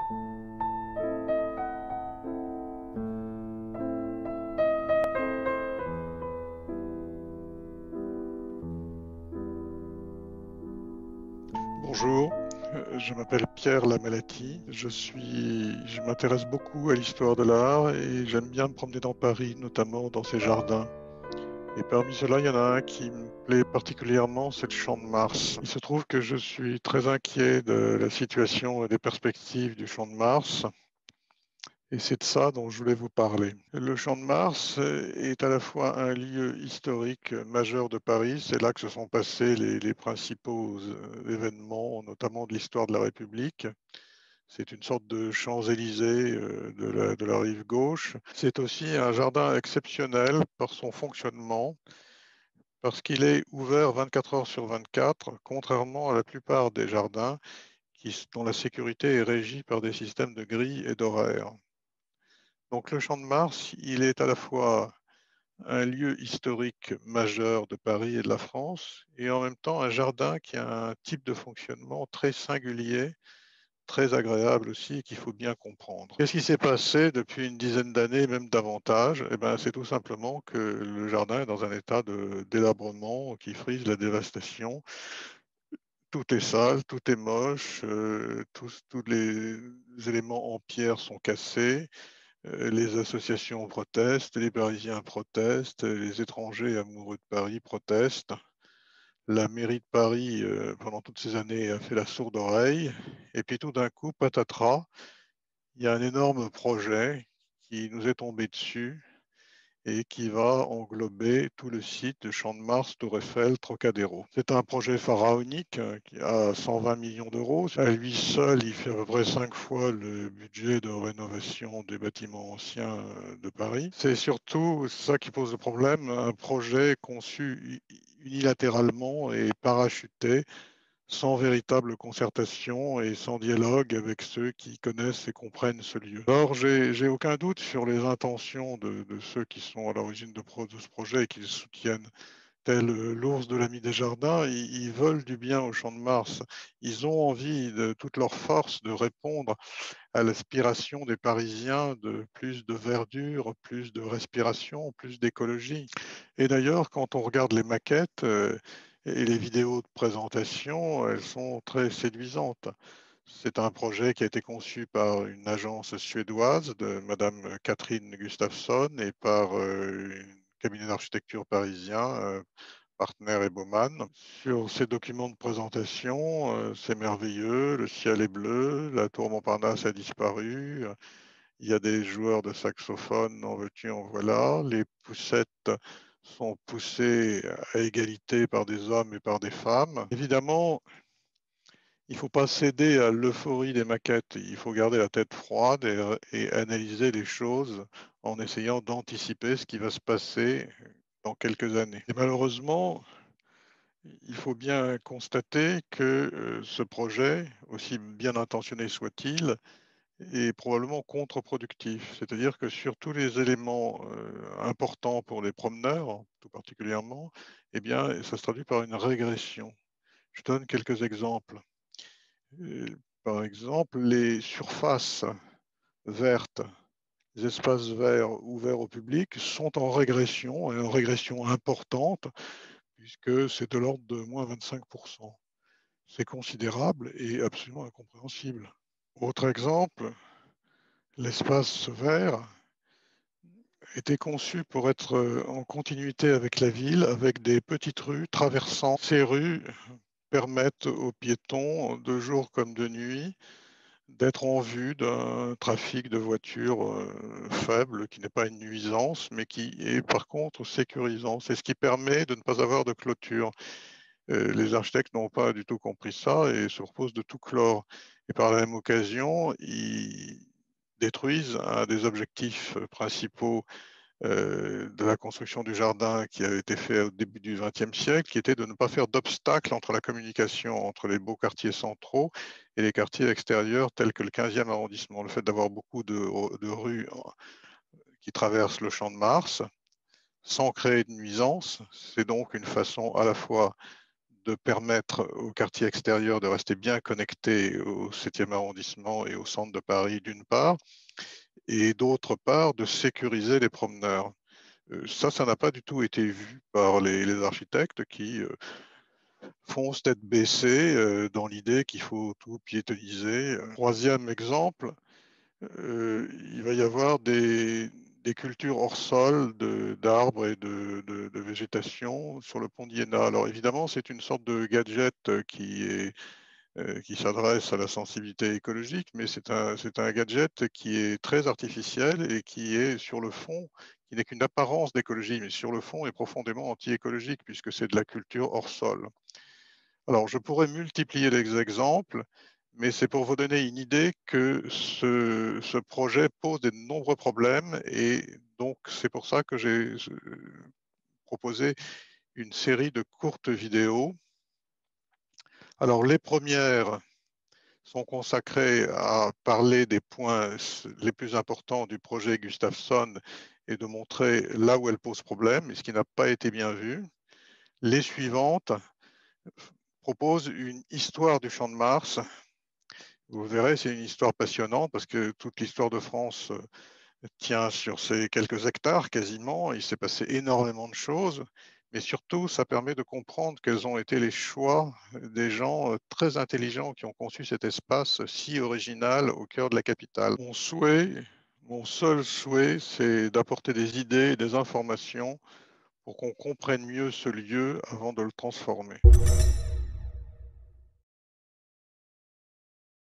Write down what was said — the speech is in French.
Bonjour, je m'appelle Pierre Lamellati. Je m'intéresse beaucoup à l'histoire de l'art et j'aime bien me promener dans Paris, notamment dans ses jardins. Et parmi ceux-là, il y en a un qui me plaît particulièrement, c'est le Champ de Mars. Il se trouve que je suis très inquiet de la situation et des perspectives du Champ de Mars. Et c'est de ça dont je voulais vous parler. Le Champ de Mars est à la fois un lieu historique majeur de Paris. C'est là que se sont passés les principaux événements, notamment de l'histoire de la République. C'est une sorte de Champs-Élysées de la rive gauche. C'est aussi un jardin exceptionnel par son fonctionnement, parce qu'il est ouvert 24 heures sur 24, contrairement à la plupart des jardins dont la sécurité est régie par des systèmes de grilles et d'horaires. Donc le Champ de Mars, il est à la fois un lieu historique majeur de Paris et de la France, et en même temps un jardin qui a un type de fonctionnement très singulier, très agréable aussi, et qu'il faut bien comprendre. Qu'est-ce qui s'est passé depuis une dizaine d'années, même davantage? Eh ben, c'est tout simplement que le jardin est dans un état de délabrement qui frise la dévastation. Tout est sale, tout est moche, tous les éléments en pierre sont cassés. Les associations protestent, les Parisiens protestent, les étrangers amoureux de Paris protestent. La mairie de Paris, pendant toutes ces années, a fait la sourde oreille. Et puis tout d'un coup, patatras, il y a un énorme projet qui nous est tombé dessus et qui va englober tout le site de Champ de Mars, Tour Eiffel, Trocadéro. C'est un projet pharaonique qui a 120 millions d'euros. À lui seul, il fait à peu près 5 fois le budget de rénovation des bâtiments anciens de Paris. C'est surtout ça qui pose le problème, un projet conçu unilatéralement et parachuté, sans véritable concertation et sans dialogue avec ceux qui connaissent et comprennent ce lieu. Alors, j'ai aucun doute sur les intentions de ceux qui sont à l'origine de ce projet et qui le soutiennent, tel l'ours de l'ami des jardins. Ils veulent du bien au Champ de Mars. Ils ont envie de toute leur force de répondre à l'aspiration des Parisiens de plus de verdure, plus de respiration, plus d'écologie. Et d'ailleurs, quand on regarde les maquettes et les vidéos de présentation, elles sont très séduisantes. C'est un projet qui a été conçu par une agence suédoise de Madame Catherine Gustafsson et par un cabinet d'architecture parisien, Partner et Baumann. Sur ces documents de présentation, c'est merveilleux, le ciel est bleu, la tour Montparnasse a disparu, il y a des joueurs de saxophone, en veux-tu, en voilà, les poussettes sont poussées à égalité par des hommes et par des femmes. Évidemment, il ne faut pas céder à l'euphorie des maquettes, il faut garder la tête froide et analyser les choses en essayant d'anticiper ce qui va se passer dans quelques années. Et malheureusement, il faut bien constater que ce projet, aussi bien intentionné soit-il, est probablement contre-productif. C'est-à-dire que sur tous les éléments importants pour les promeneurs, tout particulièrement, eh bien, ça se traduit par une régression. Je donne quelques exemples. Par exemple, les surfaces vertes, les espaces verts ouverts au public sont en régression, et en régression importante, puisque c'est de l'ordre de moins 25%. C'est considérable et absolument incompréhensible. Autre exemple, l'espace vert était conçu pour être en continuité avec la ville, avec des petites rues traversant. Ces rues permettent aux piétons, de jour comme de nuit, d'être en vue d'un trafic de voitures faible, qui n'est pas une nuisance, mais qui est par contre sécurisant. C'est ce qui permet de ne pas avoir de clôture. Les architectes n'ont pas du tout compris ça et se proposent de tout clore. Et par la même occasion, ils détruisent un des objectifs principaux de la construction du jardin qui avait été fait au début du XXe siècle, qui était de ne pas faire d'obstacle entre la communication entre les beaux quartiers centraux et les quartiers extérieurs tels que le 15e arrondissement. Le fait d'avoir beaucoup de rues qui traversent le Champ de Mars sans créer de nuisance, c'est donc une façon à la fois de permettre au quartier extérieur de rester bien connecté au 7e arrondissement et au centre de Paris d'une part, et d'autre part de sécuriser les promeneurs. Ça n'a pas du tout été vu par les architectes qui foncent tête baissée dans l'idée qu'il faut tout piétoniser. Troisième exemple, il va y avoir des cultures hors sol d'arbres et de végétation sur le pont d'Iéna. Alors évidemment, c'est une sorte de gadget qui s'adresse à la sensibilité écologique, mais c'est un gadget qui est très artificiel et qui est sur le fond, qui n'est qu'une apparence d'écologie, mais sur le fond est profondément anti-écologique puisque c'est de la culture hors sol. Alors, je pourrais multiplier les exemples, mais c'est pour vous donner une idée que ce projet pose de nombreux problèmes et donc c'est pour ça que j'ai proposé une série de courtes vidéos. Alors, les premières sont consacrées à parler des points les plus importants du projet Gustafsson et de montrer là où elle pose problème, et ce qui n'a pas été bien vu. Les suivantes proposent une histoire du Champ de Mars. Vous verrez, c'est une histoire passionnante parce que toute l'histoire de France tient sur ces quelques hectares quasiment. Il s'est passé énormément de choses, mais surtout, ça permet de comprendre quels ont été les choix des gens très intelligents qui ont conçu cet espace si original au cœur de la capitale. Mon seul souhait, c'est d'apporter des idées et des informations pour qu'on comprenne mieux ce lieu avant de le transformer.